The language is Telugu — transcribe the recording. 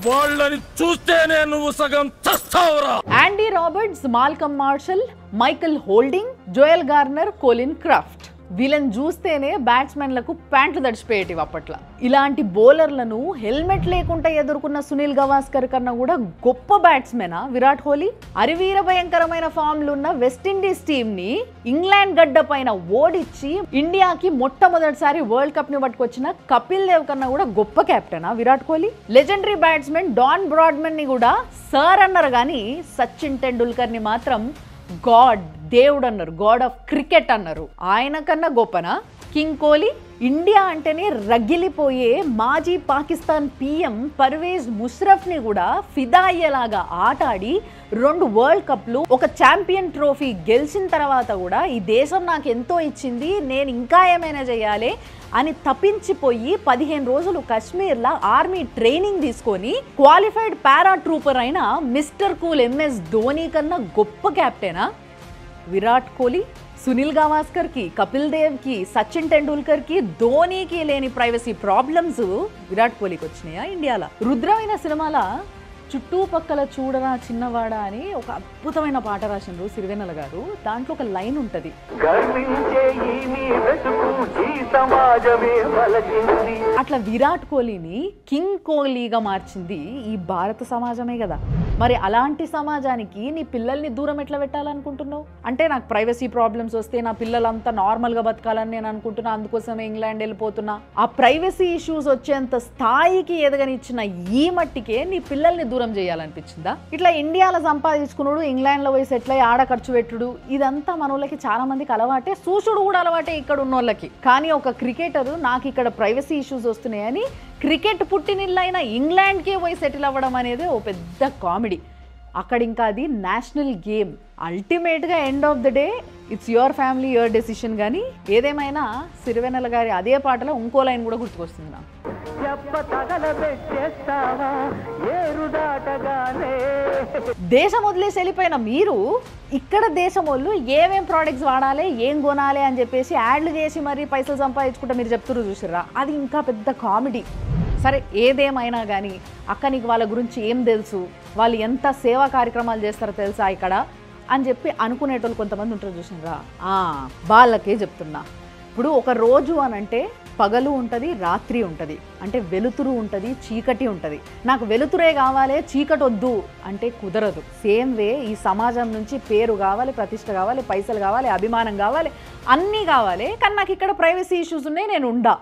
వాళ్ళని చూస్తేనే నువ్వు సగం చస్తావురా. Andy Roberts, Malcolm Marshall, Michael Holding, Joel Garner, Colin Croft వీళ్ళని చూస్తేనే బ్యాట్స్మెన్లకు ప్యాంట్లు తడిచిపోయేటివి అప్పట్లో. ఇలాంటి బౌలర్లను హెల్మెట్ లేకుండా ఎదుర్కొన్న సునీల్ గవాస్కర్ కన్నా కూడా గొప్ప బ్యాట్స్మెనా విరాట్ కోహ్లీ? అరివీర భయంకరమైన ఫామ్లు ఉన్న వెస్టిండీస్ టీమ్ ని ఇంగ్లాండ్ గడ్డ పైన ఓడించి ఇండియాకి మొట్టమొదటిసారి వరల్డ్ కప్ ని పట్టుకొచ్చిన కపిల్ దేవ్ కన్నా కూడా గొప్ప కెప్టెనా Virat Kohli? Legendary batsmen Don Bradman ని కూడా సార్ అన్నారు కానీ సచిన్ టెండూల్కర్ ని మాత్రం గాడ్, దేవుడు అన్నారు, గాడ్ ఆఫ్ క్రికెట్ అన్నారు. ఆయన కన్నా గొప్పనా కింగ్ కోహ్లీ? ఇండియా అంటేనే రగిలిపోయే మాజీ పాకిస్తాన్ పిఎం పర్వేజ్ ముషరఫ్ని కూడా ఫిదా అయ్యేలాగా ఆటాడి 2 వరల్డ్ కప్లు, ఒక ఛాంపియన్ ట్రోఫీ గెలిచిన తర్వాత కూడా ఈ దేశం నాకు ఎంతో ఇచ్చింది, నేను ఇంకా ఏమైనా చేయాలి అని తప్పించిపోయి 15 రోజులు కాశ్మీర్లో ఆర్మీ ట్రైనింగ్ తీసుకొని క్వాలిఫైడ్ పారా ట్రూపర్ అయిన మిస్టర్ కూల్ ఎంఎస్ ధోని కన్నా గొప్ప కెప్టెనా విరాట్ కోహ్లీ? సునీల్ గవాస్కర్ కి, కపిల్ దేవ్ కి, సచిన్ టెండూల్కర్ కి, ధోనికి లేని ప్రైవసీ ప్రాబ్లమ్స్ విరాట్ కోహ్లీకి వచ్చినాయా ఇండియాలో? రుద్రమైన సినిమాల చుట్టుపక్కల చూడరా చిన్నవాడ అని ఒక అద్భుతమైన పాట రాసిండ్రు సిరివెన్నెల గారు. దాంట్లో ఒక లైన్ ఉంటది, అట్లా విరాట్ కోహ్లీని కింగ్ కోహ్లీగా మార్చింది ఈ భారత సమాజమే కదా. మరి అలాంటి సమాజానికి నీ పిల్లల్ని దూరం ఎట్లా పెట్టాలనుకుంటున్నావు? అంటే నాకు ప్రైవసీ ప్రాబ్లమ్స్ వస్తే నా పిల్లలంతా నార్మల్గా బతకాలని నేను అనుకుంటున్నా, అందుకోసమే ఇంగ్లాండ్ వెళ్ళిపోతున్నా. ఆ ప్రైవసీ ఇష్యూస్ వచ్చేంత స్థాయికి ఎదగనిచ్చిన ఈ మట్టికే నీ పిల్లల్ని దూరం చేయాలనిపించిందా? ఇట్లా ఇండియాలో సంపాదించుకున్నాడు, ఇంగ్లాండ్లో పోయి సెటిల్ అయ్యి ఆడ ఖర్చు పెట్టుడు, ఇదంతా మన వాళ్ళకి చాలా మందికి అలవాటే, చూసుడు కూడా అలవాటే ఇక్కడ ఉన్న వాళ్ళకి. కానీ ఒక క్రికెటర్ నాకు ఇక్కడ ప్రైవసీ ఇష్యూస్ వస్తున్నాయని క్రికెట్ పుట్టినిల్లైన ఇంగ్లాండ్కే పోయి సెటిల్ అవ్వడం అనేది ఓ పెద్ద కామెడీ. అక్కడ ఇంకా అది నేషనల్ గేమ్. అల్టిమేట్గా end of the day it's your family, your decision. కానీ ఏదేమైనా సిరివెన్నెల గారి అదే పాటలో ఇంకో లైన్ కూడా గుర్తుకొస్తుంది నాకు. దేశం వదిలేసి వెళ్ళిపోయిన మీరు ఇక్కడ దేశం వాళ్ళు ఏమేం ప్రోడక్ట్స్ వాడాలి, ఏం కొనాలి అని చెప్పేసి యాడ్లు చేసి మరీ పైసలు సంపాదించుకుంటే మీరు చెప్తున్నారు చూసిర్రా, అది ఇంకా పెద్ద కామెడీ. సరే ఏదేమైనా కానీ అక్క నీకు వాళ్ళ గురించి ఏం తెలుసు, వాళ్ళు ఎంత సేవా కార్యక్రమాలు చేస్తారో తెలుసా ఇక్కడ అని చెప్పి అనుకునేటోళ్ళు కొంతమంది ఉంటారు చూసినరా, వాళ్ళకే చెప్తున్నా. ఇప్పుడు ఒక రోజు అని అంటే పగలు ఉంటుంది, రాత్రి ఉంటుంది, అంటే వెలుతురు ఉంటుంది, చీకటి ఉంటుంది. నాకు వెలుతురే కావాలి, చీకటి వద్దు అంటే కుదరదు. సేమ్ వే ఈ సమాజం నుంచి పేరు కావాలి, ప్రతిష్ట కావాలి, పైసలు కావాలి, అభిమానం కావాలి, అన్నీ కావాలి. కానీ నాకు ఇక్కడ ప్రైవసీ ఇష్యూస్ ఉన్నాయి, నేను ఉండా.